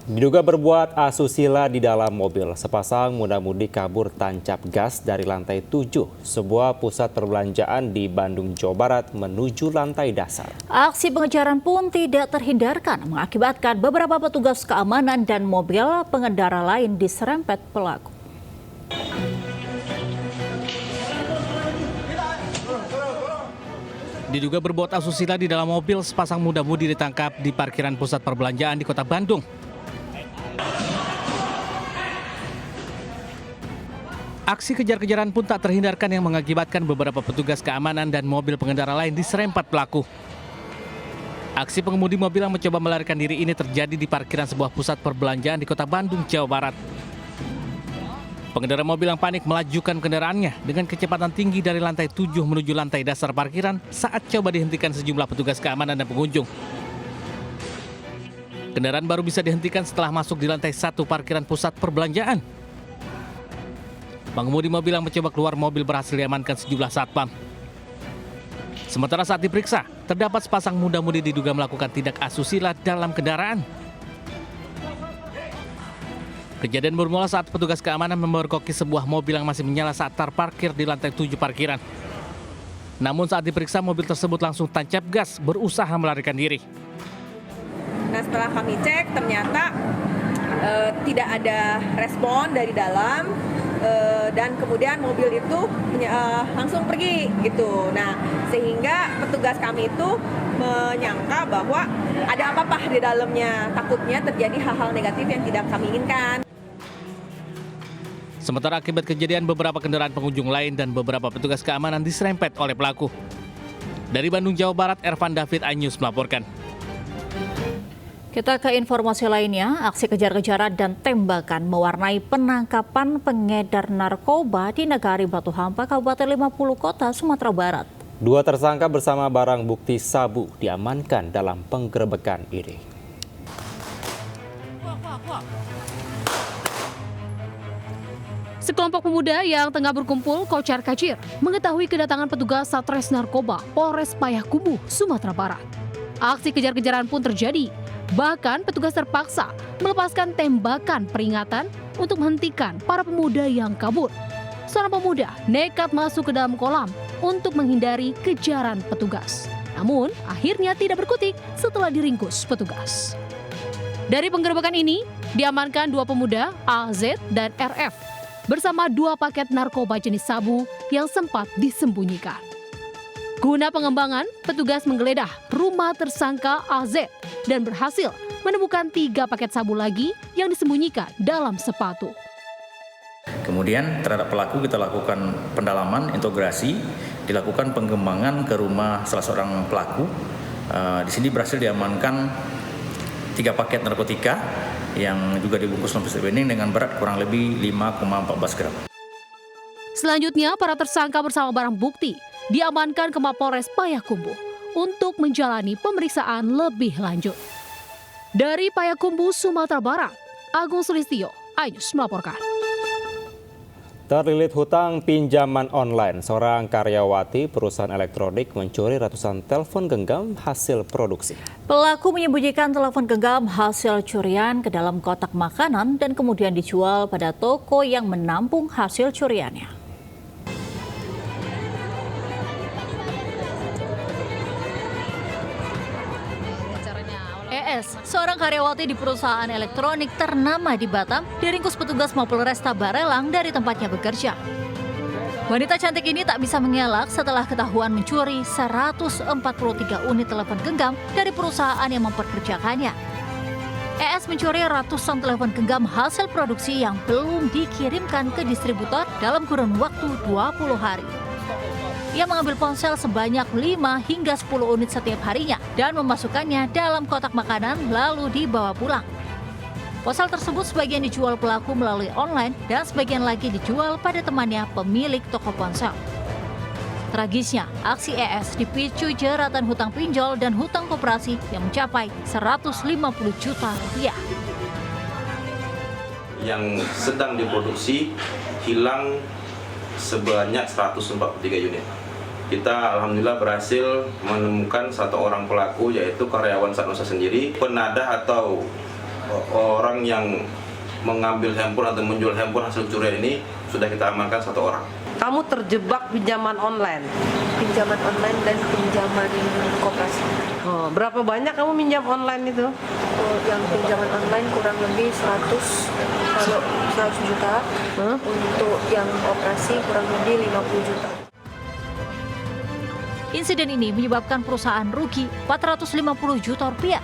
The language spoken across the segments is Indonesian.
Diduga berbuat asusila di dalam mobil, sepasang muda-mudi kabur tancap gas dari lantai 7, sebuah pusat perbelanjaan di Bandung, Jawa Barat menuju lantai dasar. Aksi pengejaran pun tidak terhindarkan, mengakibatkan beberapa petugas keamanan dan mobil pengendara lain diserempet pelaku. Diduga berbuat asusila di dalam mobil, sepasang muda-mudi ditangkap di parkiran pusat perbelanjaan di Kota Bandung. Aksi kejar-kejaran pun tak terhindarkan yang mengakibatkan beberapa petugas keamanan dan mobil pengendara lain diserempet pelaku. Aksi pengemudi mobil yang mencoba melarikan diri ini terjadi di parkiran sebuah pusat perbelanjaan di Kota Bandung, Jawa Barat. Pengendara mobil yang panik melajukan kendaraannya dengan kecepatan tinggi dari lantai 7 menuju lantai dasar parkiran saat coba dihentikan sejumlah petugas keamanan dan pengunjung. Kendaraan baru bisa dihentikan setelah masuk di lantai 1 parkiran pusat perbelanjaan. Pengemudi mobil yang mencoba keluar mobil berhasil diamankan sejumlah satpam. Sementara saat diperiksa, terdapat sepasang muda-mudi diduga melakukan tindak asusila dalam kendaraan. Kejadian bermula saat petugas keamanan memergoki sebuah mobil yang masih menyala saat terparkir di lantai 7 parkiran. Namun saat diperiksa, mobil tersebut langsung tancap gas berusaha melarikan diri. Nah, setelah kami cek, ternyata tidak ada respon dari dalam. Dan kemudian mobil itu langsung pergi gitu. Nah, sehingga petugas kami itu menyangka bahwa ada apa-apa di dalamnya, takutnya terjadi hal-hal negatif yang tidak kami inginkan. Sementara akibat kejadian, beberapa kendaraan pengunjung lain dan beberapa petugas keamanan diserempet oleh pelaku. Dari Bandung, Jawa Barat, Ervan David, iNews melaporkan. Kita ke informasi lainnya, aksi kejar-kejaran dan tembakan mewarnai penangkapan pengedar narkoba di Negari Batu Hampa, Kabupaten 50 Kota, Sumatera Barat. 2 tersangka bersama barang bukti sabu diamankan dalam penggerebekan ini. Sekelompok pemuda yang tengah berkumpul kocar-kacir mengetahui kedatangan petugas Satres Narkoba Polres Payakumbuh, Sumatera Barat. Aksi kejar-kejaran pun terjadi. Bahkan petugas terpaksa melepaskan tembakan peringatan untuk menghentikan para pemuda yang kabur. Seorang pemuda nekat masuk ke dalam kolam untuk menghindari kejaran petugas. Namun akhirnya tidak berkutik setelah diringkus petugas. Dari penggerebekan ini diamankan 2 pemuda AZ dan RF bersama 2 paket narkoba jenis sabu yang sempat disembunyikan. Guna pengembangan, petugas menggeledah rumah tersangka AZ dan berhasil menemukan 3 paket sabu lagi yang disembunyikan dalam sepatu. Kemudian terhadap pelaku kita lakukan pendalaman, integrasi, dilakukan pengembangan ke rumah salah seorang pelaku. Di sini berhasil diamankan 3 paket narkotika yang juga dibungkus plastik bening dengan berat kurang lebih 5,14 gram. Selanjutnya, para tersangka bersama barang bukti diamankan ke Mapolres Payakumbuh untuk menjalani pemeriksaan lebih lanjut. Dari Payakumbuh, Sumatera Barat, Agung Sulistyo, iNews melaporkan. Terlilit hutang pinjaman online, seorang karyawati perusahaan elektronik mencuri ratusan telepon genggam hasil produksi. Pelaku menyembunyikan telepon genggam hasil curian ke dalam kotak makanan dan kemudian dijual pada toko yang menampung hasil curiannya. ES, seorang karyawati di perusahaan elektronik ternama di Batam, diringkus petugas Mapolresta Barelang dari tempatnya bekerja. Wanita cantik ini tak bisa mengelak setelah ketahuan mencuri 143 unit telepon genggam dari perusahaan yang memperkerjakannya. ES mencuri ratusan telepon genggam hasil produksi yang belum dikirimkan ke distributor dalam kurun waktu 20 hari. Ia mengambil ponsel sebanyak 5 hingga 10 unit setiap harinya dan memasukkannya dalam kotak makanan lalu dibawa pulang. Ponsel tersebut sebagian dijual pelaku melalui online dan sebagian lagi dijual pada temannya pemilik toko ponsel. Tragisnya, aksi ES dipicu jeratan hutang pinjol dan hutang koperasi yang mencapai 150 juta rupiah. Yang sedang diproduksi hilang sebanyak 143 unit. Kita alhamdulillah berhasil menemukan 1 orang pelaku, yaitu karyawan Satnosa sendiri, penadah atau orang yang mengambil handphone atau menjual handphone hasil curian ini sudah kita amankan 1 orang. Kamu terjebak pinjaman online. Pinjaman online dan pinjaman koperasi. Oh, berapa banyak kamu minjam online itu? Yang pinjaman online kurang lebih 100 juta. Untuk yang operasi kurang lebih 50 juta. Insiden ini menyebabkan perusahaan rugi 450 juta rupiah.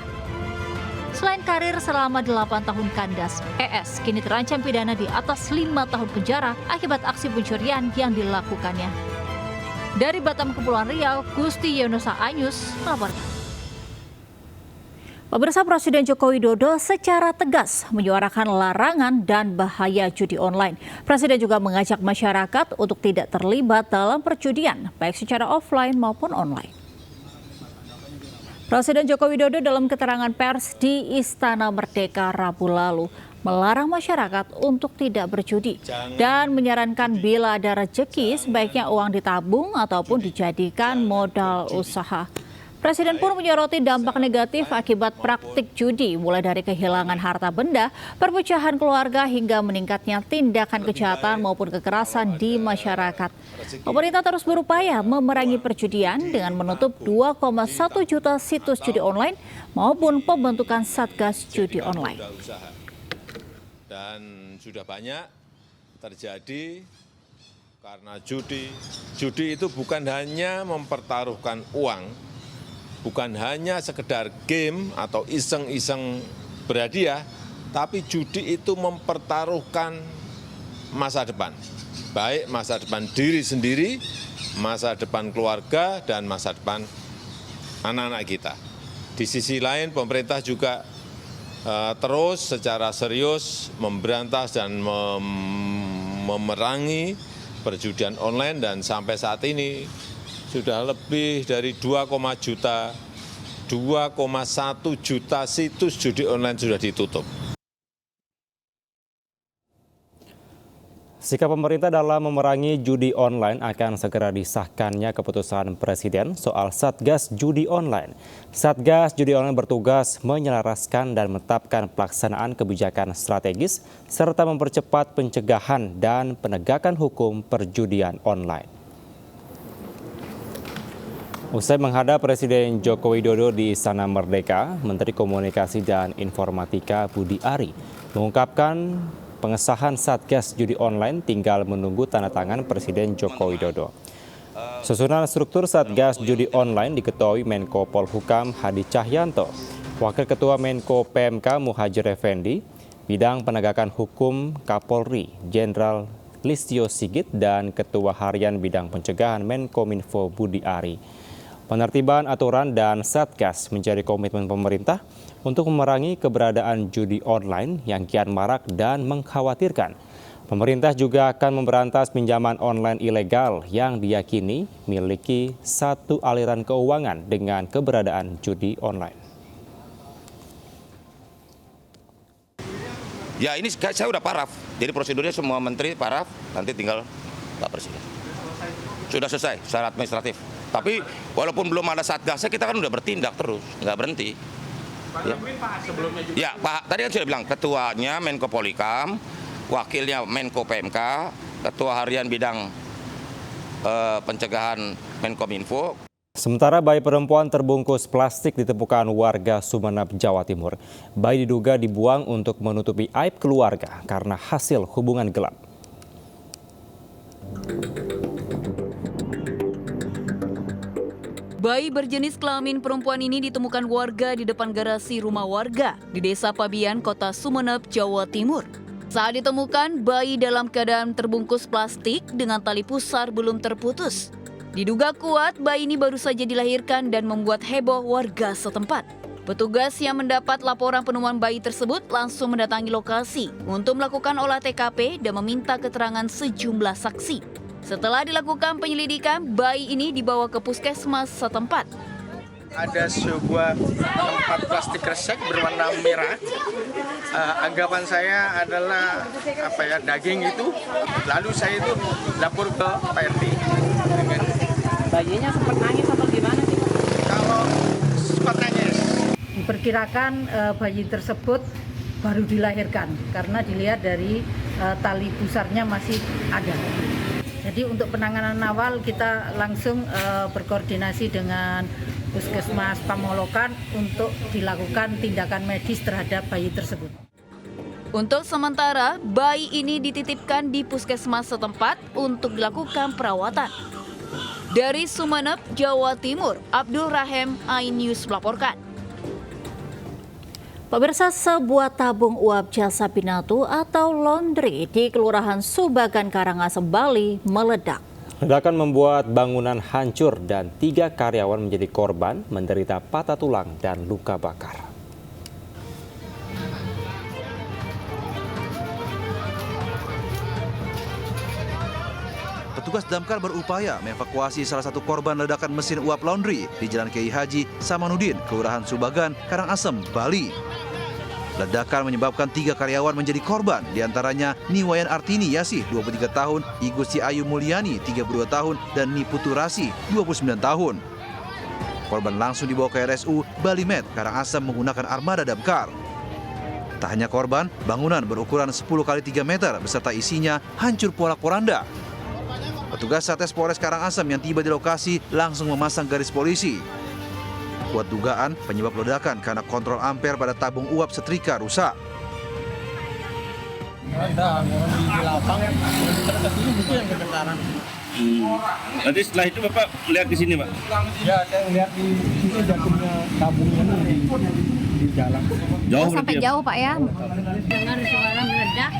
Selain karir selama 8 tahun kandas, ES kini terancam pidana di atas 5 tahun penjara akibat aksi pencurian yang dilakukannya. Dari Batam, Kepulauan Riau, Gusti Yonusa Anyus melaporkan. Pemirsa, Presiden Joko Widodo secara tegas menyuarakan larangan dan bahaya judi online. Presiden juga mengajak masyarakat untuk tidak terlibat dalam perjudian, baik secara offline maupun online. Presiden Joko Widodo dalam keterangan pers di Istana Merdeka Rabu lalu melarang masyarakat untuk tidak berjudi dan menyarankan bila ada rezeki sebaiknya uang ditabung ataupun dijadikan modal usaha. Presiden pun menyoroti dampak negatif akibat praktik judi, mulai dari kehilangan harta benda, perpecahan keluarga, hingga meningkatnya tindakan kejahatan maupun kekerasan di masyarakat. Pemerintah terus berupaya memerangi perjudian dengan menutup 2,1 juta situs judi online maupun pembentukan Satgas Judi Online. Dan sudah banyak terjadi karena judi itu bukan hanya mempertaruhkan uang, bukan hanya sekedar game atau iseng-iseng berhadiah, tapi judi itu mempertaruhkan masa depan. Baik masa depan diri sendiri, masa depan keluarga, dan masa depan anak-anak kita. Di sisi lain, pemerintah juga terus secara serius memberantas dan memerangi perjudian online, dan sampai saat ini sudah lebih dari 2,1 juta situs judi online sudah ditutup. Sikap pemerintah dalam memerangi judi online akan segera disahkannya keputusan Presiden soal Satgas Judi Online. Satgas Judi Online bertugas menyelaraskan dan menetapkan pelaksanaan kebijakan strategis serta mempercepat pencegahan dan penegakan hukum perjudian online. Usai menghadap Presiden Joko Widodo di Istana Merdeka, Menteri Komunikasi dan Informatika Budi Ari mengungkapkan pengesahan Satgas Judi Online tinggal menunggu tanda tangan Presiden Joko Widodo. Susunan struktur Satgas Judi Online diketuai Menko Polhukam Hadi Cahyanto, Wakil Ketua Menko PMK Muhajir Effendi, Bidang Penegakan Hukum Kapolri Jenderal Listio Sigit, dan Ketua Harian Bidang Pencegahan Menkominfo Budi Ari. Penertiban aturan dan Satgas menjadi komitmen pemerintah untuk memerangi keberadaan judi online yang kian marak dan mengkhawatirkan. Pemerintah juga akan memberantas pinjaman online ilegal yang diyakini miliki satu aliran keuangan dengan keberadaan judi online. Ya, ini saya udah paraf, jadi prosedurnya semua menteri paraf, nanti tinggal Pak Presiden. Sudah selesai secara administratif. Tapi walaupun belum ada satgasnya, kita kan udah bertindak terus, nggak berhenti. Ya, Pak, tadi kan sudah bilang, ketuanya Menko Polhukam, wakilnya Menko PMK, Ketua Harian Bidang Pencegahan Menkominfo. Sementara bayi perempuan terbungkus plastik ditemukan warga Sumeneb, Jawa Timur. Bayi diduga dibuang untuk menutupi aib keluarga karena hasil hubungan gelap. Bayi berjenis kelamin perempuan ini ditemukan warga di depan garasi rumah warga di Desa Pabian, Kota Sumeneb, Jawa Timur. Saat ditemukan, bayi dalam keadaan terbungkus plastik dengan tali pusar belum terputus. Diduga kuat, bayi ini baru saja dilahirkan dan membuat heboh warga setempat. Petugas yang mendapat laporan penemuan bayi tersebut langsung mendatangi lokasi untuk melakukan olah TKP dan meminta keterangan sejumlah saksi. Setelah dilakukan penyelidikan, bayi ini dibawa ke puskesmas setempat. Ada sebuah tempat plastik kresek berwarna merah. Anggapan saya adalah daging itu. Lalu saya itu lapor ke Pak RT. Bayinya sempat nangis atau gimana sih? Kalau sempat nangis. Diperkirakan bayi tersebut baru dilahirkan karena dilihat dari tali pusarnya masih ada. Jadi untuk penanganan awal kita langsung berkoordinasi dengan Puskesmas Pamolokan untuk dilakukan tindakan medis terhadap bayi tersebut. Untuk sementara, bayi ini dititipkan di puskesmas setempat untuk dilakukan perawatan. Dari Sumeneb, Jawa Timur, Abdul Rahim, iNews melaporkan. Pemirsa, sebuah tabung uap jasa Pinatu atau laundry di Kelurahan Subagan, Karangasem, Bali meledak. Ledakan membuat bangunan hancur dan 3 karyawan menjadi korban, menderita patah tulang dan luka bakar. Petugas damkar berupaya mengevakuasi salah satu korban ledakan mesin uap laundry di Jalan Kiai Haji Samanudin, Kelurahan Subagan, Karangasem, Bali. Ledakan menyebabkan 3 karyawan menjadi korban, diantaranya Niwayan Artini Yasih, 23 tahun, Igusti Ayu Mulyani, 32 tahun, dan Niputu Rasi, 29 tahun. Korban langsung dibawa ke RSU Bali Med, Karangasem menggunakan armada damkar. Tak hanya korban, bangunan berukuran 10 x 3 meter beserta isinya hancur porak-poranda. Petugas Satres Polres Karangasem yang tiba di lokasi langsung memasang garis polisi. Kuat dugaan penyebab ledakan karena kontrol ampere pada tabung uap setrika rusak. Ada orang di lapangan, terdekat ini buku yang kebakaran. Nanti setelah itu Bapak lihat di sini, Pak? Ya, saya lihat di sini jatuhnya tabungnya di jalan. Jauh sampai jauh, Pak ya? Dengar suara meledak,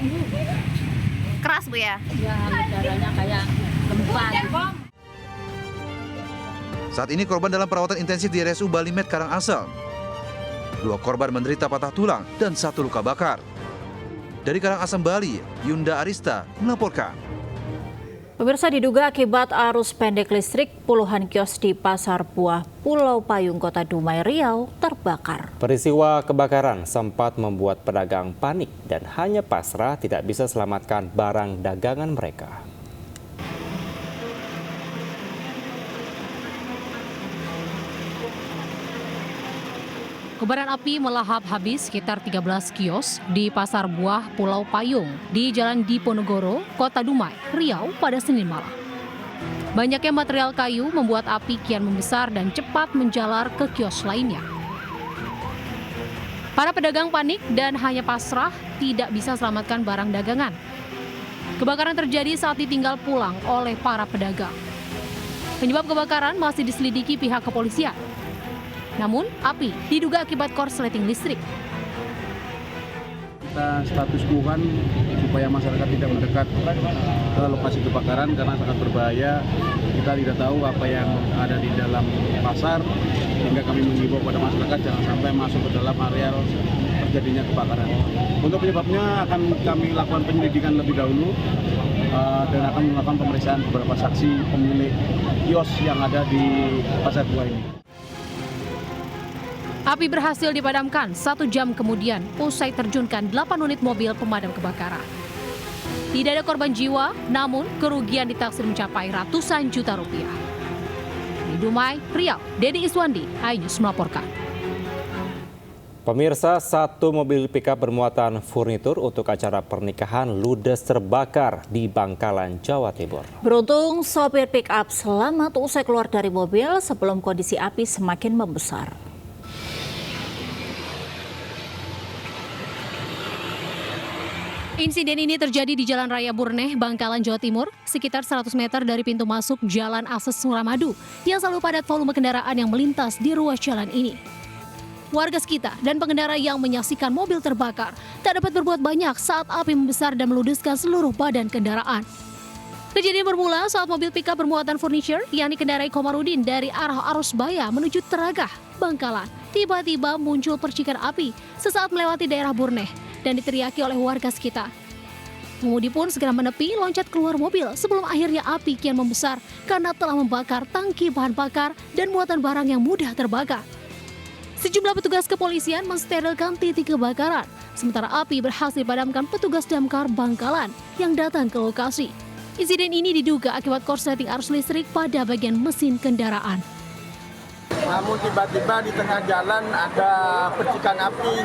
Keras, Bu ya? ya udaranya kayak gempa. Saat ini korban dalam perawatan intensif di RSU Bali Med Karangasem. 2 korban menderita patah tulang dan 1 luka bakar. Dari Karangasem, Bali, Yunda Arista melaporkan. Pemirsa, diduga akibat arus pendek listrik, puluhan kios di Pasar Buah Pulau Payung, Kota Dumai, Riau terbakar. Peristiwa kebakaran sempat membuat pedagang panik dan hanya pasrah tidak bisa selamatkan barang dagangan mereka. Kobaran api melahap habis sekitar 13 kios di Pasar Buah Pulau Payung di Jalan Diponegoro, Kota Dumai, Riau pada Senin malam. Banyaknya material kayu membuat api kian membesar dan cepat menjalar ke kios lainnya. Para pedagang panik dan hanya pasrah tidak bisa selamatkan barang dagangan. Kebakaran terjadi saat ditinggal pulang oleh para pedagang. Penyebab kebakaran masih diselidiki pihak kepolisian. Namun, api diduga akibat korsleting listrik. Kita status quo-kan supaya masyarakat tidak mendekat ke lokasi kebakaran karena sangat berbahaya. Kita tidak tahu apa yang ada di dalam pasar, sehingga kami mengimbau pada masyarakat jangan sampai masuk ke dalam areal terjadinya kebakaran. Untuk penyebabnya akan kami lakukan penyelidikan lebih dahulu dan akan melakukan pemeriksaan beberapa saksi pemilik kios yang ada di Pasar Buah ini. Api berhasil dipadamkan 1 jam kemudian usai terjunkan 8 unit mobil pemadam kebakaran. Tidak ada korban jiwa, namun kerugian ditaksir mencapai ratusan juta rupiah. Di Dumai, Riau, Dedi Iswandi, iNews melaporkan. Pemirsa, 1 mobil pickup bermuatan furnitur untuk acara pernikahan ludes terbakar di Bangkalan, Jawa Timur. Beruntung sopir pickup selamat usai keluar dari mobil sebelum kondisi api semakin membesar. Insiden ini terjadi di Jalan Raya Burneh, Bangkalan, Jawa Timur, sekitar 100 meter dari pintu masuk Jalan Akses Suramadu, yang selalu padat volume kendaraan yang melintas di ruas jalan ini. Warga sekitar dan pengendara yang menyaksikan mobil terbakar tak dapat berbuat banyak saat api membesar dan meludeskan seluruh badan kendaraan. Kejadian bermula saat mobil pickup bermuatan furniture yang dikendarai Komarudin dari arah Arusbaya menuju Teragah, Bangkalan. Tiba-tiba muncul percikan api sesaat melewati daerah Burneh dan diteriaki oleh warga sekitar. Pengemudi pun segera menepi, loncat keluar mobil sebelum akhirnya api kian membesar karena telah membakar tangki bahan bakar dan muatan barang yang mudah terbakar. Sejumlah petugas kepolisian mensterilkan titik kebakaran, sementara api berhasil dipadamkan petugas damkar Bangkalan yang datang ke lokasi. Insiden ini diduga akibat korsleting arus listrik pada bagian mesin kendaraan. namun tiba-tiba di tengah jalan ada percikan api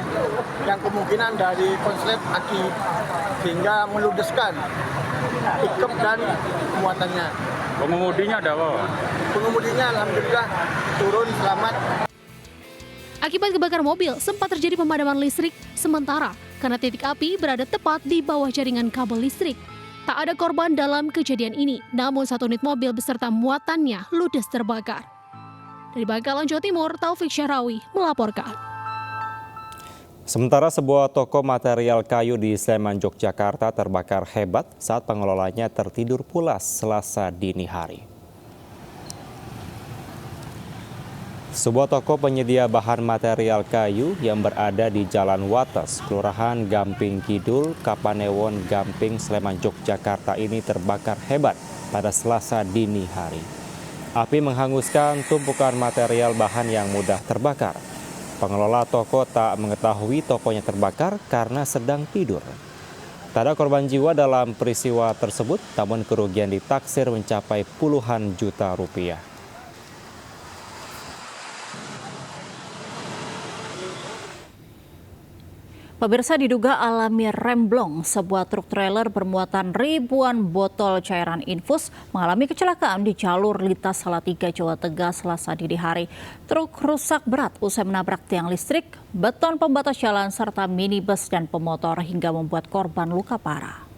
yang kemungkinan dari konslet aki sehingga meludeskan pickup dan muatannya. Pengemudinya ada apa? Pengemudinya alhamdulillah turun selamat. Akibat kebakaran mobil, sempat terjadi pemadaman listrik sementara karena titik api berada tepat di bawah jaringan kabel listrik. Tak ada korban dalam kejadian ini, namun satu unit mobil beserta muatannya ludes terbakar. Dari Bangkalan, Jawa Timur, Taufik Syahrawi melaporkan. Sementara sebuah toko material kayu di Sleman, Yogyakarta terbakar hebat saat pengelolanya tertidur pulas Selasa dini hari. Sebuah toko penyedia bahan material kayu yang berada di Jalan Wates, Kelurahan Gamping Kidul, Kapanewon, Gamping, Sleman, Yogyakarta ini terbakar hebat pada Selasa dini hari. Api menghanguskan tumpukan material bahan yang mudah terbakar. Pengelola toko tak mengetahui tokonya terbakar karena sedang tidur. Tak ada korban jiwa dalam peristiwa tersebut, namun kerugian ditaksir mencapai puluhan juta rupiah. Pemirsa, diduga alami remblong, sebuah truk trailer bermuatan ribuan botol cairan infus mengalami kecelakaan di jalur lintas Salatiga, Jawa Tengah, Selasa dini hari. Truk rusak berat usai menabrak tiang listrik, beton pembatas jalan, serta minibus dan pemotor hingga membuat korban luka parah.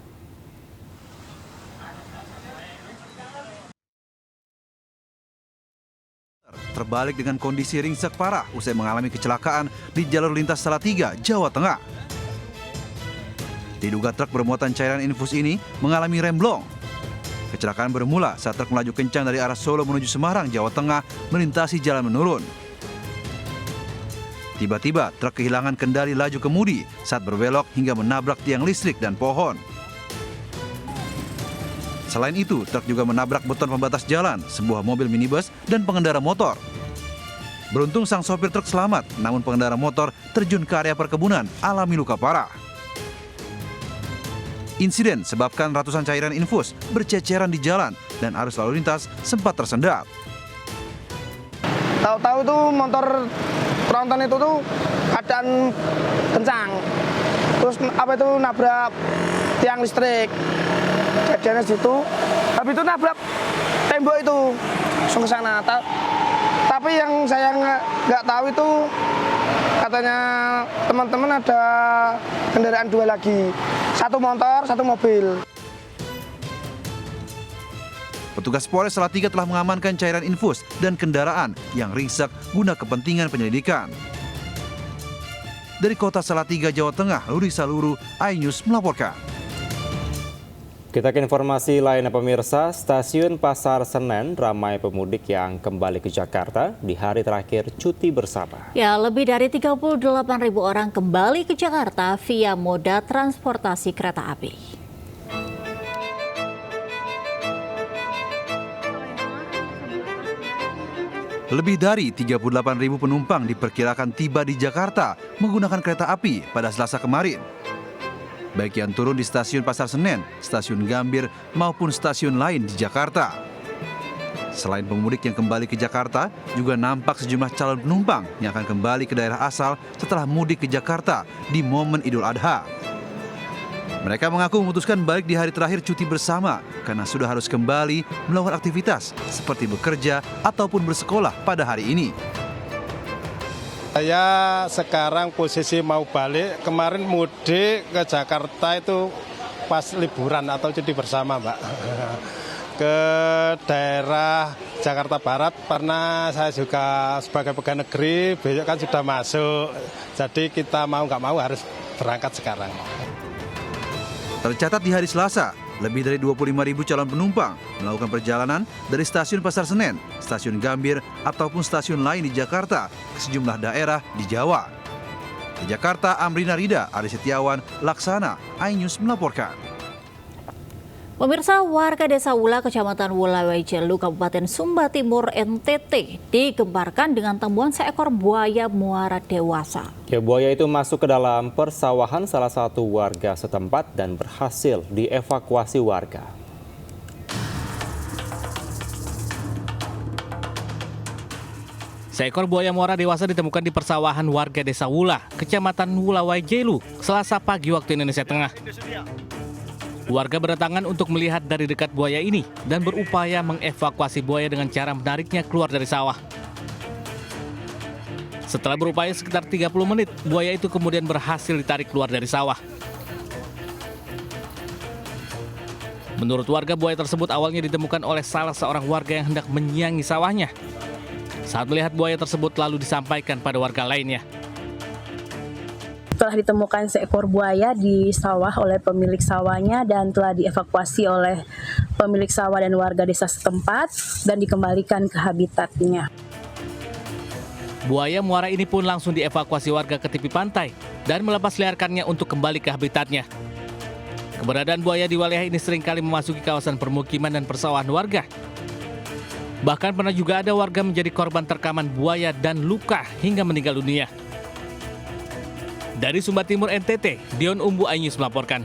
Terbalik dengan kondisi ringsek parah usai mengalami kecelakaan di jalur lintas Salatiga, Jawa Tengah. Diduga truk bermuatan cairan infus ini mengalami remblong. Kecelakaan bermula saat truk melaju kencang dari arah Solo menuju Semarang, Jawa Tengah, melintasi jalan menurun. Tiba-tiba truk kehilangan kendali laju kemudi saat berbelok hingga menabrak tiang listrik dan pohon. Selain itu, truk juga menabrak beton pembatas jalan, sebuah mobil minibus, dan pengendara motor. Beruntung sang sopir truk selamat, namun pengendara motor terjun ke area perkebunan, alami luka parah. Insiden sebabkan ratusan cairan infus berceceran di jalan dan arus lalu lintas sempat tersendat. Tahu-tahu tuh motor tronton itu tuh keadaan kencang, terus nabrak tiang listrik. Kejadiannya situ, habis itu nabrak tembok itu, langsung ke sana. Tapi yang saya nggak tahu itu katanya teman-teman ada kendaraan dua lagi, satu motor, satu mobil. Petugas Polres Salatiga telah mengamankan cairan infus dan kendaraan yang ringsek guna kepentingan penyelidikan. Dari kota Salatiga, Jawa Tengah, Luri Saluru, iNews melaporkan. Kita ke informasi lainnya pemirsa, stasiun Pasar Senen ramai pemudik yang kembali ke Jakarta di hari terakhir cuti bersama. Ya, lebih dari 38.000 orang kembali ke Jakarta via moda transportasi kereta api. Lebih dari 38.000 penumpang diperkirakan tiba di Jakarta menggunakan kereta api pada Selasa kemarin. Baik yang turun di stasiun Pasar Senen, stasiun Gambir, maupun stasiun lain di Jakarta. Selain pemudik yang kembali ke Jakarta, juga nampak sejumlah calon penumpang yang akan kembali ke daerah asal setelah mudik ke Jakarta di momen Idul Adha. Mereka mengaku memutuskan balik di hari terakhir cuti bersama karena sudah harus kembali melakukan aktivitas seperti bekerja ataupun bersekolah pada hari ini. Saya sekarang posisi mau balik, kemarin mudik ke Jakarta itu pas liburan atau cuti bersama, Mbak. Ke daerah Jakarta Barat, karena saya juga sebagai pegawai negeri, besok kan sudah masuk. Jadi kita mau nggak mau harus berangkat sekarang. Tercatat di hari Selasa, lebih dari 25.000 calon penumpang melakukan perjalanan dari stasiun Pasar Senen, stasiun Gambir, ataupun stasiun lain di Jakarta ke sejumlah daerah di Jawa. Di Jakarta, Amrina Rida, Ari Setiawan, Laksana, iNews melaporkan. Pemirsa, warga Desa Wula, Kecamatan Wulawai Jelu, Kabupaten Sumba Timur, NTT, digemparkan dengan temuan seekor buaya muara dewasa. Ya, buaya itu masuk ke dalam persawahan salah satu warga setempat dan berhasil dievakuasi warga. Seekor buaya muara dewasa ditemukan di persawahan warga Desa Wula, Kecamatan Wulawai Jelu, Selasa pagi waktu Indonesia Tengah. Warga berdatangan untuk melihat dari dekat buaya ini dan berupaya mengevakuasi buaya dengan cara menariknya keluar dari sawah. Setelah berupaya sekitar 30 menit, buaya itu kemudian berhasil ditarik keluar dari sawah. Menurut warga, buaya tersebut awalnya ditemukan oleh salah seorang warga yang hendak menyiangi sawahnya. Saat melihat buaya tersebut lalu disampaikan pada warga lainnya. Telah ditemukan seekor buaya di sawah oleh pemilik sawahnya dan telah dievakuasi oleh pemilik sawah dan warga desa setempat dan dikembalikan ke habitatnya. Buaya muara ini pun langsung dievakuasi warga ke tepi pantai dan melepas liarkannya untuk kembali ke habitatnya. Keberadaan buaya di wilayah ini seringkali memasuki kawasan permukiman dan persawahan warga. Bahkan pernah juga ada warga menjadi korban terkaman buaya dan luka hingga meninggal dunia. Dari Sumba Timur NTT, Dion Umbu Ainyus melaporkan.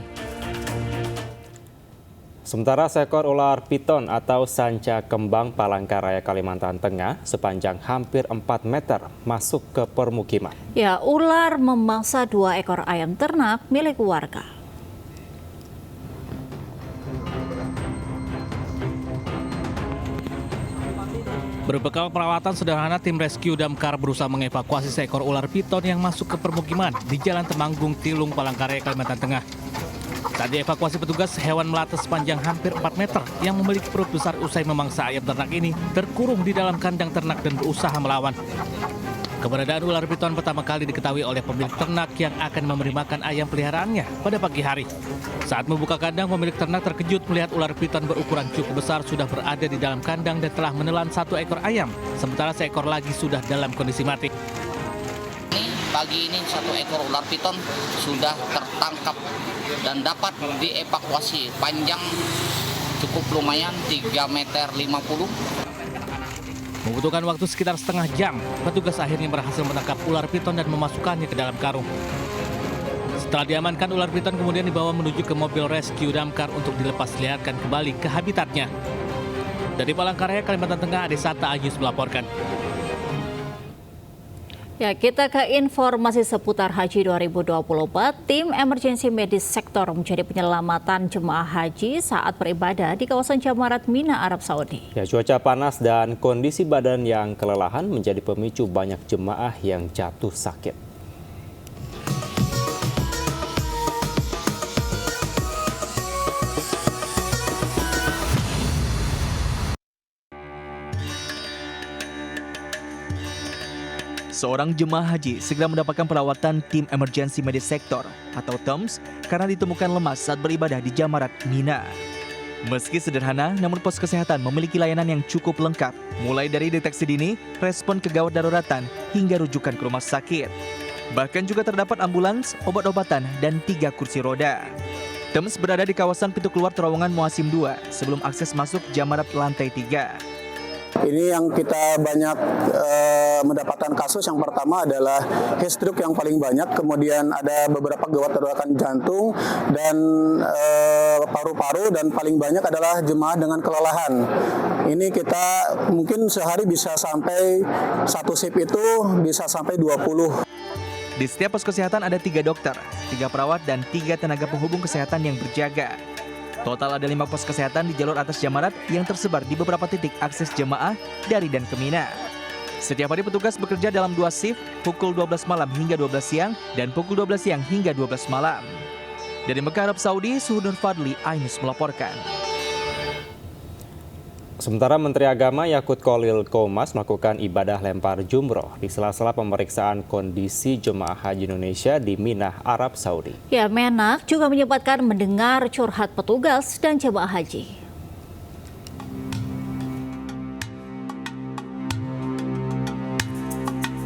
Sementara seekor ular piton atau sanca kembang Palangkaraya, Kalimantan Tengah sepanjang hampir 4 meter masuk ke permukiman. Ya, ular memangsa 2 ekor ayam ternak milik warga. Berbekal peralatan sederhana, tim rescue damkar berusaha mengevakuasi seekor ular piton yang masuk ke permukiman di Jalan Temanggung, Tilung, Palangkaraya, Kalimantan Tengah. Saat dievakuasi petugas, hewan melata sepanjang hampir 4 meter yang memiliki perut besar usai memangsa ayam ternak ini terkurung di dalam kandang ternak dan berusaha melawan. Keberadaan ular piton pertama kali diketahui oleh pemilik ternak yang akan memberi makan ayam peliharaannya pada pagi hari. Saat membuka kandang, pemilik ternak terkejut melihat ular piton berukuran cukup besar sudah berada di dalam kandang dan telah menelan 1 ekor ayam, sementara seekor lagi sudah dalam kondisi mati. Pagi ini 1 ekor ular piton sudah tertangkap dan dapat dievakuasi, panjang cukup lumayan 3,50 meter. Membutuhkan waktu sekitar setengah jam, petugas akhirnya berhasil menangkap ular piton dan memasukkannya ke dalam karung. Setelah diamankan, ular piton kemudian dibawa menuju ke mobil rescue damkar untuk dilepas liarkan kembali ke habitatnya. Dari Palangkaraya, Kalimantan Tengah, Adesata Ayus melaporkan. Ya, kita ke informasi seputar Haji 2024. Tim emergency medis sektor menjadi penyelamatan jemaah haji saat beribadah di kawasan Jamarat Mina, Arab Saudi. Ya, cuaca panas dan kondisi badan yang kelelahan menjadi pemicu banyak jemaah yang jatuh sakit. Seorang jemaah haji segera mendapatkan perawatan tim emergency medis sektor atau TEMS karena ditemukan lemas saat beribadah di Jamarat Mina. Meski sederhana, namun pos kesehatan memiliki layanan yang cukup lengkap, mulai dari deteksi dini, respon kegawat daruratan, hingga rujukan ke rumah sakit. Bahkan juga terdapat ambulans, obat-obatan, dan 3 kursi roda. TEMS berada di kawasan pintu keluar terowongan Muasim 2 sebelum akses masuk Jamarat lantai 3. Ini yang kita banyak mendapatkan kasus. Yang pertama adalah heat stroke yang paling banyak, kemudian ada beberapa gawat daruratan jantung dan paru-paru, dan paling banyak adalah jemaah dengan kelelahan. Ini kita mungkin sehari bisa sampai 1 shift itu bisa sampai 20. Di setiap pos kesehatan ada 3 dokter, 3 perawat, dan 3 tenaga penghubung kesehatan yang berjaga. Total ada 5 pos kesehatan di jalur atas Jamarat yang tersebar di beberapa titik akses jemaah dari dan ke Mina. Setiap hari petugas bekerja dalam 2 shift, pukul 12 malam hingga 12 siang dan pukul 12 siang hingga 12 malam. Dari Mekah, Arab Saudi, Suhudun Fadli, Ainus melaporkan. Sementara Menteri Agama Yakut Khalil Qomas melakukan ibadah lempar jumroh di sela-sela pemeriksaan kondisi jemaah haji Indonesia di Mina, Arab Saudi. Ya, Menak juga menyempatkan mendengar curhat petugas dan jemaah haji.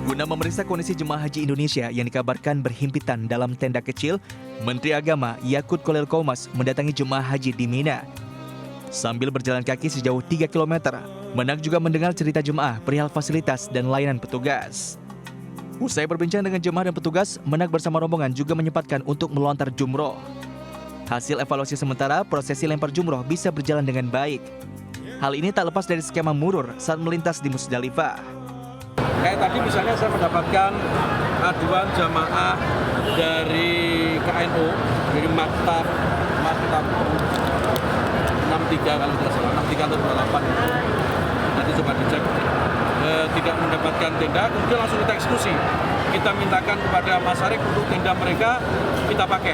Guna memeriksa kondisi jemaah haji Indonesia yang dikabarkan berhimpitan dalam tenda kecil, Menteri Agama Yakut Khalil Qomas mendatangi jemaah haji di Mina. Sambil berjalan kaki sejauh 3 km, Menak juga mendengar cerita jemaah perihal fasilitas dan layanan petugas. Usai berbincang dengan jemaah dan petugas, Menak bersama rombongan juga menyempatkan untuk melontar jumroh. Hasil evaluasi sementara, prosesi lempar jumroh bisa berjalan dengan baik. Hal ini tak lepas dari skema murur saat melintas di Musdalifah. Kayak tadi misalnya saya mendapatkan aduan jamaah dari KNO, dari Maktab 63 kalau tidak salah, 63 atau 28 itu. Nanti coba dicek. Tidak mendapatkan tenda, kemudian langsung kita eksekusi. Kita mintakan kepada Masyarakat untuk tenda mereka kita pakai.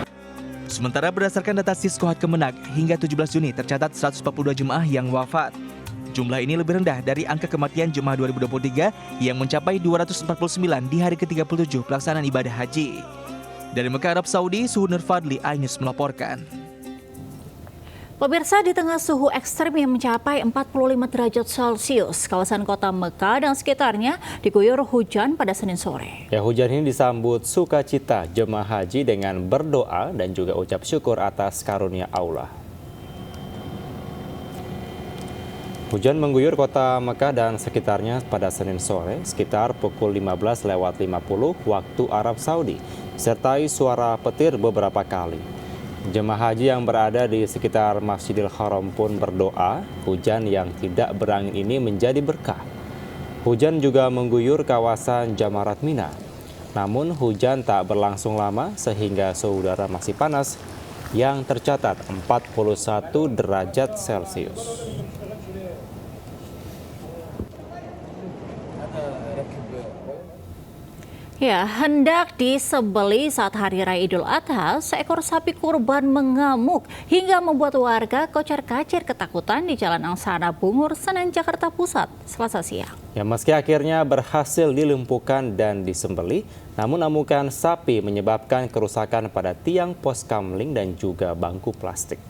Sementara berdasarkan data Siskohat Kemenag, hingga 17 Juni tercatat 142 jemaah yang wafat. Jumlah ini lebih rendah dari angka kematian jemaah 2023 yang mencapai 249 di hari ke-37 pelaksanaan ibadah haji. Dari Mekah, Arab Saudi, Suhu Nur Fadli, iNews melaporkan. Pemirsa, di tengah suhu ekstrim yang mencapai 45 derajat Celcius, kawasan kota Mekah dan sekitarnya diguyur hujan pada Senin sore. Ya, hujan ini disambut sukacita jemaah haji dengan berdoa dan juga ucap syukur atas karunia Allah. Hujan mengguyur kota Mekah dan sekitarnya pada Senin sore sekitar pukul 15:50 waktu Arab Saudi, sertai suara petir beberapa kali. Jemaah haji yang berada di sekitar Masjidil Haram pun berdoa hujan yang tidak berangin ini menjadi berkah. Hujan juga mengguyur kawasan Jamarat Mina. Namun hujan tak berlangsung lama sehingga suhu udara masih panas yang tercatat 41 derajat Celcius. Ya, hendak disembeli saat Hari Raya Idul Adha, seekor sapi kurban mengamuk hingga membuat warga kocar-kacir ketakutan di Jalan Angsana Bungur, Senen, Jakarta Pusat, Selasa siang. Ya, meski akhirnya berhasil dilumpuhkan dan disembeli, namun amukan sapi menyebabkan kerusakan pada tiang pos kamling dan juga bangku plastik.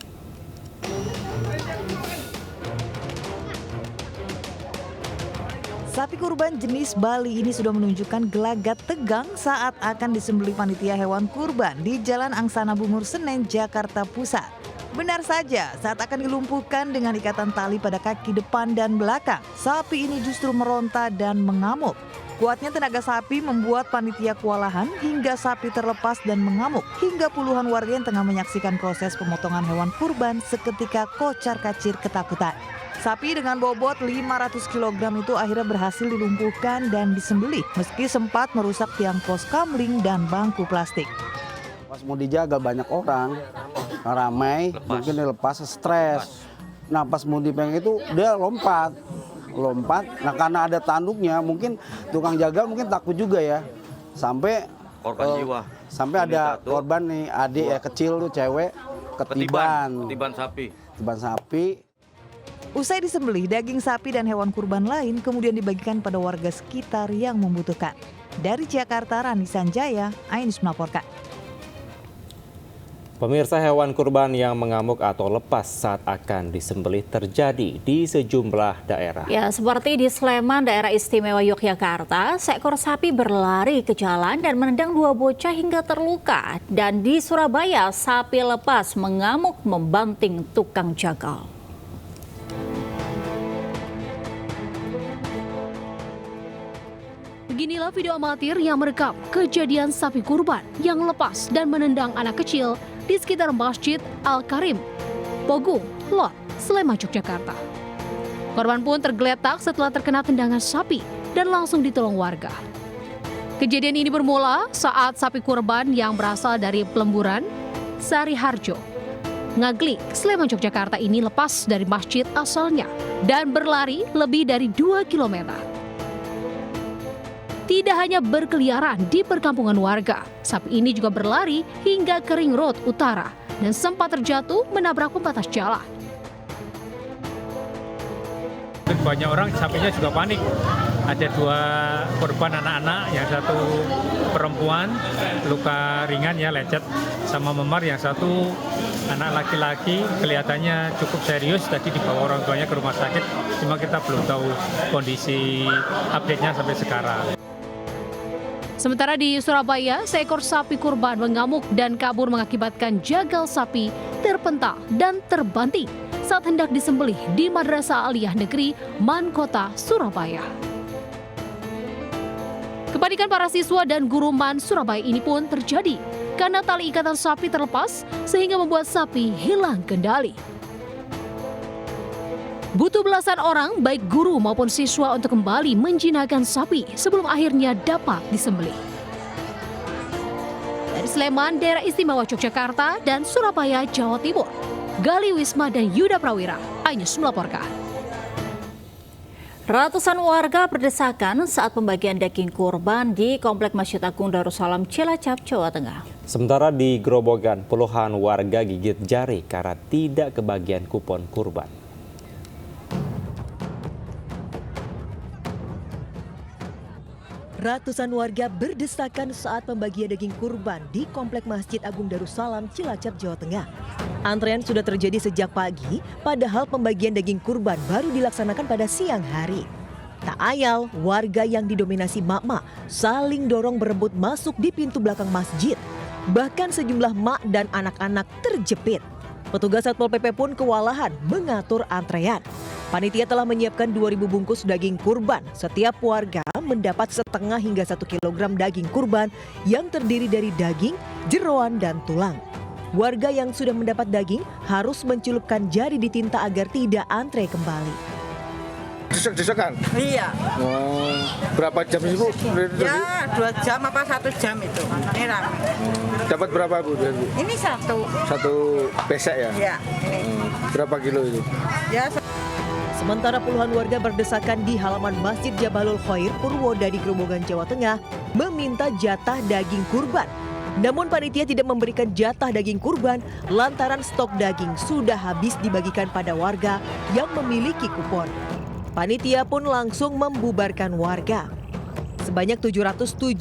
Sapi kurban jenis Bali ini sudah menunjukkan gelagat tegang saat akan disembelih panitia hewan kurban di Jalan Angsana Bungur, Senen, Jakarta Pusat. Benar saja, saat akan dilumpuhkan dengan ikatan tali pada kaki depan dan belakang, sapi ini justru meronta dan mengamuk. Kuatnya tenaga sapi membuat panitia kewalahan hingga sapi terlepas dan mengamuk, hingga puluhan warga yang tengah menyaksikan proses pemotongan hewan kurban seketika kocar-kacir ketakutan. Sapi dengan bobot 500 kg itu akhirnya berhasil dilumpuhkan dan disembelih meski sempat merusak tiang pos kamling dan bangku plastik. Pas mau dijaga banyak orang, ramai, mungkin dilepas stres. Nah pas mau dipegang itu dia lompat. Nah karena ada tanduknya mungkin tukang jaga mungkin takut juga ya. Sampai korban jiwa. Sampai ada korban nih adik ya kecil tuh cewek ketiban sapi. Usai disembelih, daging sapi dan hewan kurban lain kemudian dibagikan pada warga sekitar yang membutuhkan. Dari Jakarta, Rani Sanjaya, iNews melaporkan. Pemirsa, hewan kurban yang mengamuk atau lepas saat akan disembelih terjadi di sejumlah daerah. Ya, seperti di Sleman, daerah istimewa Yogyakarta, seekor sapi berlari ke jalan dan menendang dua bocah hingga terluka. Dan di Surabaya, sapi lepas mengamuk membanting tukang jagal. Beginilah video amatir yang merekam kejadian sapi kurban yang lepas dan menendang anak kecil di sekitar Masjid Al-Karim, Pogung, Lot, Sleman, Yogyakarta. Korban pun tergeletak setelah terkena tendangan sapi dan langsung ditolong warga. Kejadian ini bermula saat sapi kurban yang berasal dari Pelemburan, Sariharjo, Ngaglik, Sleman, Yogyakarta ini lepas dari masjid asalnya dan berlari lebih dari 2 km. Tidak hanya berkeliaran di perkampungan warga, sapi ini juga berlari hingga ke Ring Road Utara dan sempat terjatuh menabrak pembatas jalan. Banyak orang sapinya juga panik. Ada 2 korban anak-anak, yang satu perempuan luka ringan ya lecet, sama memar, yang satu anak laki-laki kelihatannya cukup serius, tadi dibawa orang tuanya ke rumah sakit, cuma kita belum tahu kondisi update-nya sampai sekarang. Sementara di Surabaya, seekor sapi kurban mengamuk dan kabur mengakibatkan jagal sapi terpental dan terbanting saat hendak disembelih di Madrasah Aliyah Negeri Man Kota, Surabaya. Kepanikan para siswa dan guru Man Surabaya ini pun terjadi karena tali ikatan sapi terlepas sehingga membuat sapi hilang kendali. Butuh belasan orang, baik guru maupun siswa untuk kembali menjinakkan sapi sebelum akhirnya dapat disembelih. Dari Sleman, Daerah Istimewa Yogyakarta, dan Surabaya, Jawa Timur, Gali Wisma dan Yuda Prawira, iNews melaporkan. Ratusan warga berdesakan saat pembagian daging kurban di Komplek Masjid Agung Darussalam Cilacap, Jawa Tengah. Sementara di Grobogan, puluhan warga gigit jari karena tidak kebagian kupon kurban. Ratusan warga berdesakan saat pembagian daging kurban di Komplek Masjid Agung Darussalam Cilacap, Jawa Tengah. Antrean sudah terjadi sejak pagi, padahal pembagian daging kurban baru dilaksanakan pada siang hari. Tak ayal, warga yang didominasi mak-mak saling dorong berebut masuk di pintu belakang masjid. Bahkan sejumlah mak dan anak-anak terjepit. Petugas Satpol PP pun kewalahan mengatur antrean. Panitia telah menyiapkan 2.000 bungkus daging kurban. Setiap warga mendapat setengah hingga 1 kilogram daging kurban yang terdiri dari daging, jeroan, dan tulang. Warga yang sudah mendapat daging harus mencelupkan jari di tinta agar tidak antre kembali. Desek-desekan? Iya. Oh, berapa jam sih Bu? Ya 2 jam apa 1 jam itu. Ini rame. Dapat berapa Bu? Ini satu. Satu besek ya? Iya. Berapa kilo itu? Ya. Sementara puluhan warga berdesakan di halaman Masjid Jabalul Khair Purwodadi Grobogan, Jawa Tengah meminta jatah daging kurban. Namun panitia tidak memberikan jatah daging kurban lantaran stok daging sudah habis dibagikan pada warga yang memiliki kupon. Panitia pun langsung membubarkan warga. Sebanyak 775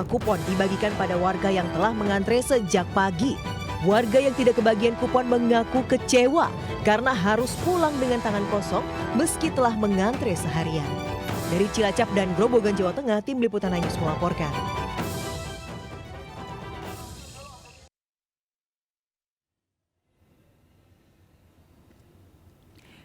kupon dibagikan pada warga yang telah mengantre sejak pagi. Warga yang tidak kebagian kupon mengaku kecewa karena harus pulang dengan tangan kosong meski telah mengantre seharian. Dari Cilacap dan Grobogan, Jawa Tengah, tim liputan iNews melaporkan.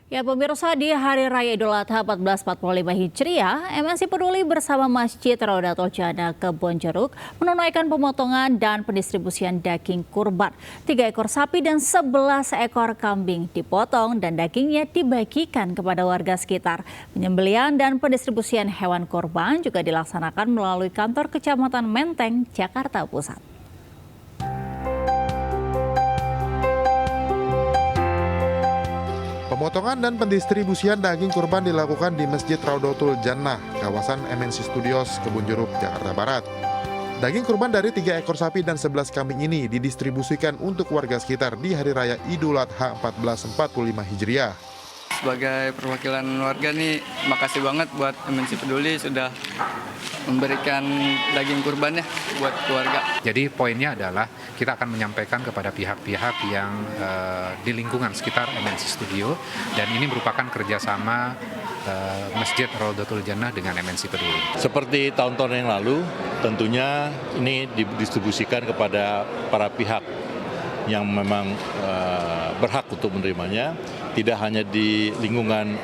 Ya pemirsa, di Hari Raya Idul Adha 1445 Hijriah, MNC Peduli bersama Masjid Raudatul Jannah Kebonjeruk menunaikan pemotongan dan pendistribusian daging kurban. 3 ekor sapi dan 11 ekor kambing dipotong dan dagingnya dibagikan kepada warga sekitar. Penyembelihan dan pendistribusian hewan kurban juga dilaksanakan melalui kantor Kecamatan Menteng, Jakarta Pusat. Pemotongan dan pendistribusian daging kurban dilakukan di Masjid Raudatul Jannah, kawasan MNC Studios, Kebonjeruk, Jakarta Barat. Daging kurban dari 3 ekor sapi dan 11 kambing ini didistribusikan untuk warga sekitar di Hari Raya Idul Adha 1445 Hijriah. Sebagai perwakilan warga nih, makasih banget buat MNC Peduli sudah memberikan daging kurban ya buat keluarga. Jadi poinnya adalah kita akan menyampaikan kepada pihak-pihak yang di lingkungan sekitar MNC Studio, dan ini merupakan kerjasama Masjid Raudatul Jannah dengan MNC Peduli. Seperti tahun-tahun yang lalu, tentunya ini didistribusikan kepada para pihak yang memang berhak untuk menerimanya, tidak hanya di lingkungan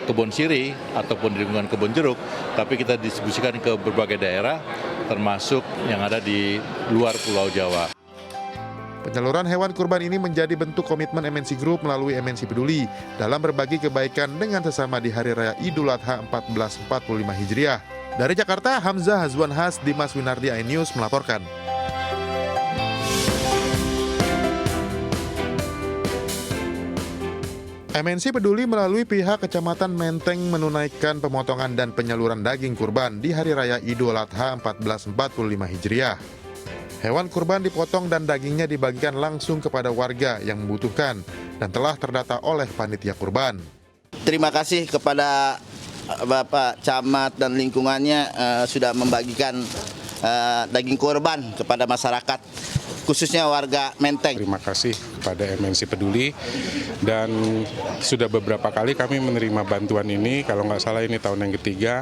Kebon Siri ataupun di lingkungan Kebonjeruk, tapi kita distribusikan ke berbagai daerah, termasuk yang ada di luar Pulau Jawa. Penyaluran hewan kurban ini menjadi bentuk komitmen MNC Group melalui MNC Peduli dalam berbagi kebaikan dengan sesama di Hari Raya Idul Adha 1445 Hijriah. Dari Jakarta, Hamzah Hazwan Has, Dimas Winardi, iNews melaporkan. MNC Peduli melalui pihak Kecamatan Menteng menunaikan pemotongan dan penyaluran daging kurban di Hari Raya Idul Adha 1445 Hijriah. Hewan kurban dipotong dan dagingnya dibagikan langsung kepada warga yang membutuhkan dan telah terdata oleh panitia kurban. Terima kasih kepada Bapak Camat dan lingkungannya sudah membagikan daging kurban kepada masyarakat, khususnya warga Menteng. Terima kasih kepada MNC Peduli, dan sudah beberapa kali kami menerima bantuan ini, kalau nggak salah ini tahun yang ketiga.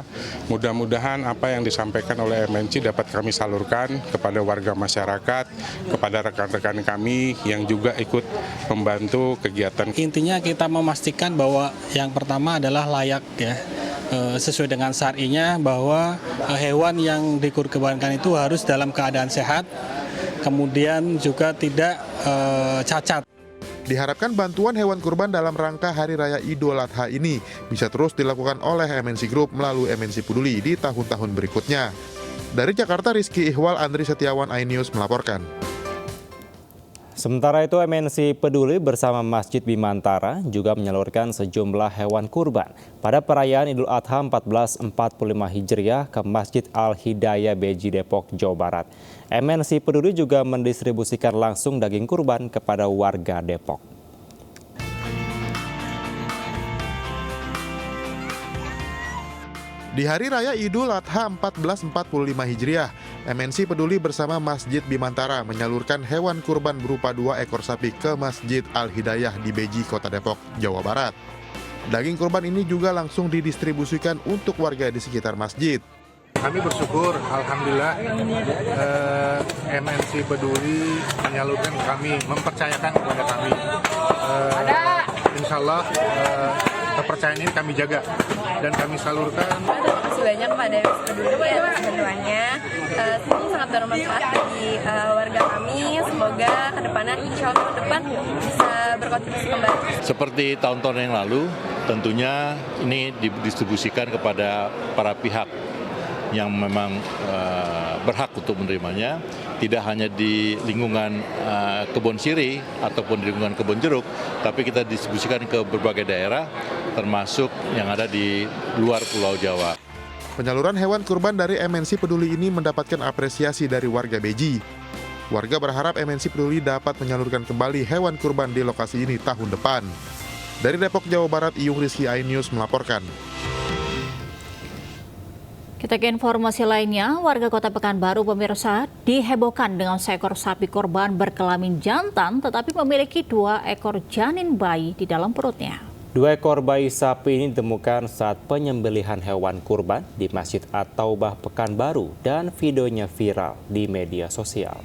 Mudah-mudahan apa yang disampaikan oleh MNC dapat kami salurkan kepada warga masyarakat, kepada rekan-rekan kami yang juga ikut membantu kegiatan. Intinya kita memastikan bahwa yang pertama adalah layak ya, sesuai dengan syar'inya, bahwa hewan yang dikurbankan itu harus dalam keadaan sehat, kemudian juga tidak cacat. Diharapkan bantuan hewan kurban dalam rangka Hari Raya Idul Adha ini bisa terus dilakukan oleh MNC Group melalui MNC Peduli di tahun-tahun berikutnya. Dari Jakarta, Rizky Ihwal, Andri Setiawan, iNews melaporkan. Sementara itu, MNC Peduli bersama Masjid Bimantara juga menyalurkan sejumlah hewan kurban pada perayaan Idul Adha 1445 Hijriah ke Masjid Al-Hidayah Beji Depok, Jawa Barat. MNC Peduli juga mendistribusikan langsung daging kurban kepada warga Depok. Di Hari Raya Idul Adha 1445 Hijriah, MNC Peduli bersama Masjid Bimantara menyalurkan hewan kurban berupa 2 ekor sapi ke Masjid Al-Hidayah di Beji, Kota Depok, Jawa Barat. Daging kurban ini juga langsung didistribusikan untuk warga di sekitar masjid. Kami bersyukur, alhamdulillah, MNC Peduli menyalurkan kami, mempercayakan kepada kami. Insya Allah, kepercayaan ini kami jaga dan kami salurkan. Terima kasih banyak kepada MNC Peduli atas bantuannya. Ini sangat bermanfaat bagi warga kami. Semoga kedepannya, insya Allah ke depan bisa berkontribusi kembali. Seperti tahun-tahun yang lalu, tentunya ini didistribusikan kepada para pihak yang memang berhak untuk menerimanya, tidak hanya di lingkungan Kebon Siri ataupun di lingkungan Kebon Jeruk, tapi kita distribusikan ke berbagai daerah, termasuk yang ada di luar Pulau Jawa. Penyaluran hewan kurban dari MNC Peduli ini mendapatkan apresiasi dari warga Beji. Warga berharap MNC Peduli dapat menyalurkan kembali hewan kurban di lokasi ini tahun depan. Dari Depok, Jawa Barat, Iyung Rizky, iNews melaporkan. Kita ke informasi lainnya, warga Kota Pekanbaru pemirsa dihebohkan dengan seekor sapi korban berkelamin jantan tetapi memiliki 2 ekor janin bayi di dalam perutnya. 2 ekor bayi sapi ini ditemukan saat penyembelihan hewan kurban di Masjid At-Taubah Pekanbaru dan videonya viral di media sosial.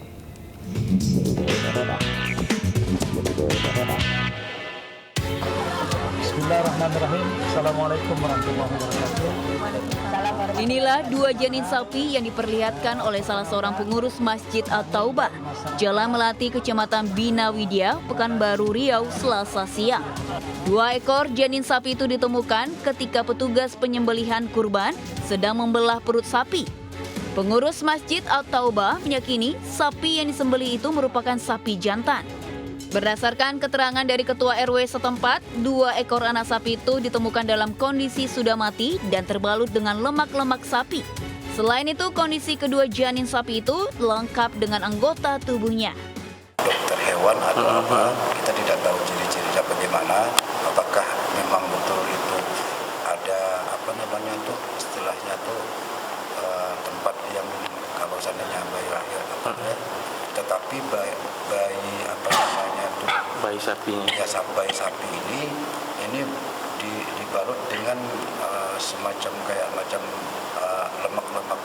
Bismillahirrahmanirrahim. Assalamualaikum warahmatullahi wabarakatuh. Inilah 2 janin sapi yang diperlihatkan oleh salah seorang pengurus Masjid At-Taubah, Jalan Melati, Kecamatan Bina Widya, Pekanbaru Riau, Selasa siang. 2 ekor janin sapi itu ditemukan ketika petugas penyembelihan kurban sedang membelah perut sapi. Pengurus Masjid At-Taubah meyakini sapi yang disembelih itu merupakan sapi jantan. Berdasarkan keterangan dari Ketua RW setempat, 2 ekor anak sapi itu ditemukan dalam kondisi sudah mati dan terbalut dengan lemak-lemak sapi. Selain itu, kondisi kedua janin sapi itu lengkap dengan anggota tubuhnya. Dokter hewan atau apa, kita tidak tahu ciri-cirinya bagaimana, apakah memang betul itu ada istilahnya tempat yang kalau seandainya bayi lahir tetapi bayi sapi bayi sapi ini dibalut dengan semacam lemak-lemak.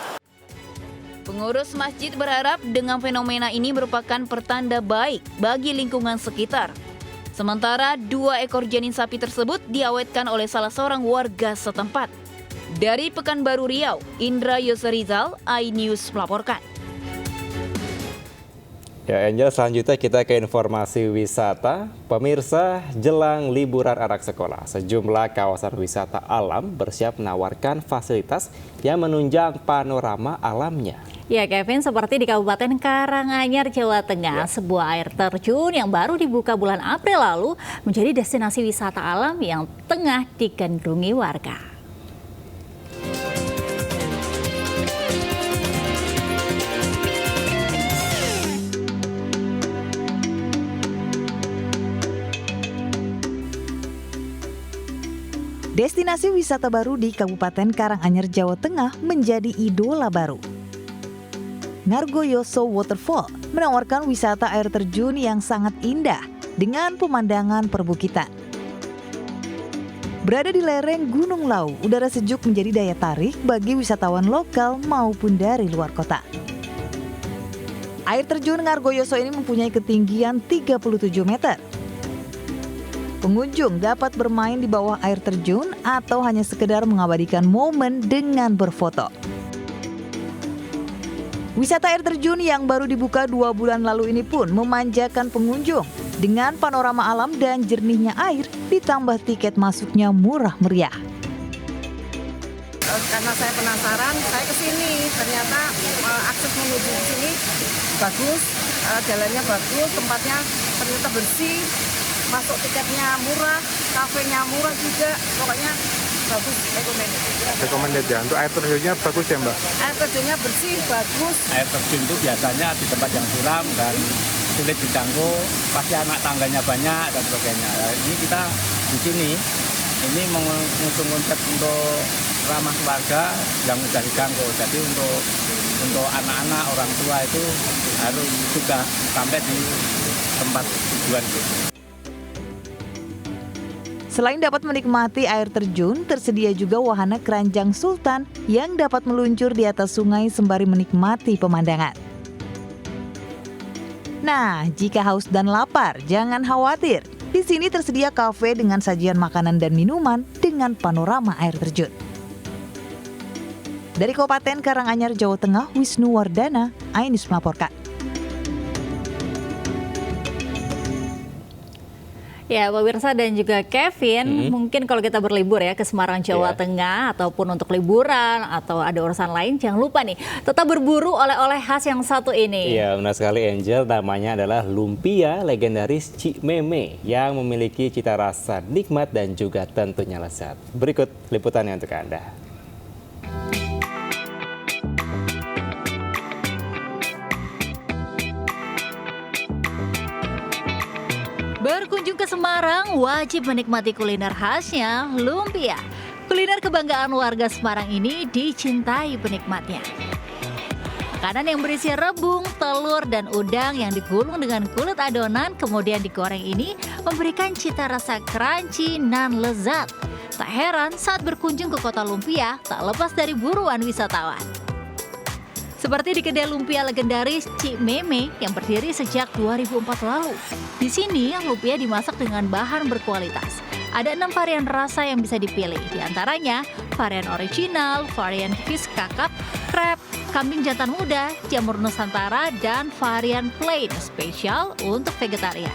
Pengurus masjid berharap dengan fenomena ini merupakan pertanda baik bagi lingkungan sekitar. Sementara 2 ekor janin sapi tersebut diawetkan oleh salah seorang warga setempat. Dari Pekanbaru Riau, Indra Yoserizal, iNews melaporkan. Ya, Angel, selanjutnya kita ke informasi wisata. Pemirsa, jelang liburan anak sekolah, sejumlah kawasan wisata alam bersiap menawarkan fasilitas yang menunjang panorama alamnya. Ya, Kevin, seperti di Kabupaten Karanganyar, Jawa Tengah, sebuah air terjun yang baru dibuka bulan April lalu menjadi destinasi wisata alam yang tengah digandrungi warga. Destinasi wisata baru di Kabupaten Karanganyar, Jawa Tengah menjadi idola baru. Ngargoyoso Waterfall menawarkan wisata air terjun yang sangat indah dengan pemandangan perbukitan. Berada di lereng Gunung Lau, udara sejuk menjadi daya tarik bagi wisatawan lokal maupun dari luar kota. Air terjun Ngargoyoso ini mempunyai ketinggian 37 meter. Pengunjung dapat bermain di bawah air terjun atau hanya sekedar mengabadikan momen dengan berfoto. Wisata air terjun yang baru dibuka 2 bulan lalu ini pun memanjakan pengunjung dengan panorama alam dan jernihnya air ditambah tiket masuknya murah meriah. Karena saya penasaran, saya kesini. Ternyata akses menuju ke sini bagus, jalannya bagus, tempatnya ternyata bersih, masuk tiketnya murah, kafenya murah juga, pokoknya bagus, Recommended ya, untuk air terjunnya bagus ya Mbak? Air terjunnya bersih, bagus. Air terjun itu biasanya di tempat yang suram dan sulit dijangkau, pasti anak tangganya banyak dan sebagainya. Ini kita di sini, ini mengusung konsep untuk ramah keluarga yang mudah dijangkau. Jadi untuk anak-anak, orang tua itu harus juga sampai di tempat tujuan gitu. Selain dapat menikmati air terjun, tersedia juga wahana keranjang sultan yang dapat meluncur di atas sungai sembari menikmati pemandangan. Nah, jika haus dan lapar, jangan khawatir. Di sini tersedia kafe dengan sajian makanan dan minuman dengan panorama air terjun. Dari Kabupaten Karanganyar, Jawa Tengah, Wisnu Wardana, iNews melaporkan. Ya, pemirsa dan juga Kevin, mungkin kalau kita berlibur ya ke Semarang, Jawa Tengah, ataupun untuk liburan atau ada urusan lain, jangan lupa nih tetap berburu oleh-oleh khas yang satu ini. Iya, benar sekali Angel, namanya adalah lumpia legendaris Cik Meme yang memiliki cita rasa nikmat dan juga tentunya lezat. Berikut liputannya untuk Anda. Berkunjung ke Semarang, wajib menikmati kuliner khasnya, lumpia. Kuliner kebanggaan warga Semarang ini dicintai penikmatnya. Makanan yang berisi rebung, telur, dan udang yang digulung dengan kulit adonan kemudian digoreng ini memberikan cita rasa crunchy dan lezat. Tak heran saat berkunjung ke kota lumpia, tak lepas dari buruan wisatawan. Seperti di kedai lumpia legendaris Cik Meme yang berdiri sejak 2004 lalu. Di sini, lumpia dimasak dengan bahan berkualitas. Ada 6 varian rasa yang bisa dipilih, di antaranya varian original, varian fish kakap, crab, kambing jantan muda, jamur nusantara, dan varian plain spesial untuk vegetarian.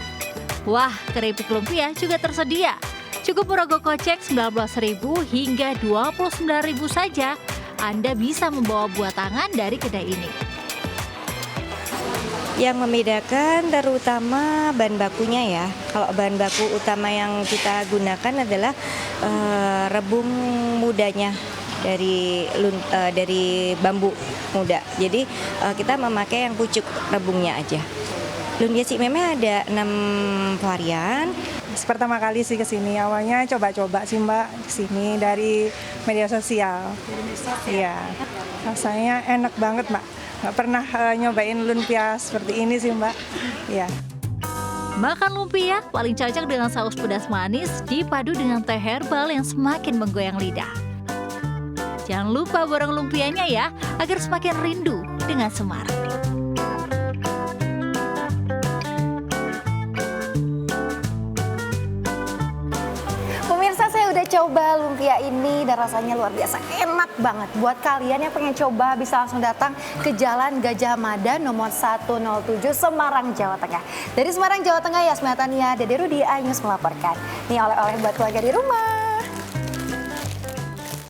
Wah, keripik lumpia juga tersedia. Cukup merogoh kocek 19.000 hingga 29.000 saja. Anda bisa membawa buah tangan dari kedai ini. Yang membedakan terutama bahan bakunya ya. Kalau bahan baku utama yang kita gunakan adalah rebung mudanya dari bambu muda. Jadi kita memakai yang pucuk rebungnya aja. Lumpia Cik Meme ada 6 varian. Pertama kali sih kesini, awalnya coba-coba sih Mbak kesini dari media sosial. Iya, rasanya enak banget Mbak. Nggak pernah nyobain lumpia seperti ini sih Mbak. Iya. Makan lumpia paling cocok dengan saus pedas manis dipadu dengan teh herbal yang semakin menggoyang lidah. Jangan lupa borong lumpianya ya, agar semakin rindu dengan Semarang. Udah coba lumpia ini dan rasanya luar biasa enak banget. Buat kalian yang pengen coba bisa langsung datang ke Jalan Gajah Mada nomor 107 Semarang, Jawa Tengah. Dari Semarang, Jawa Tengah, Yasmina Tania, Dede Rudi, iNews melaporkan. Nih oleh-oleh buat keluarga di rumah.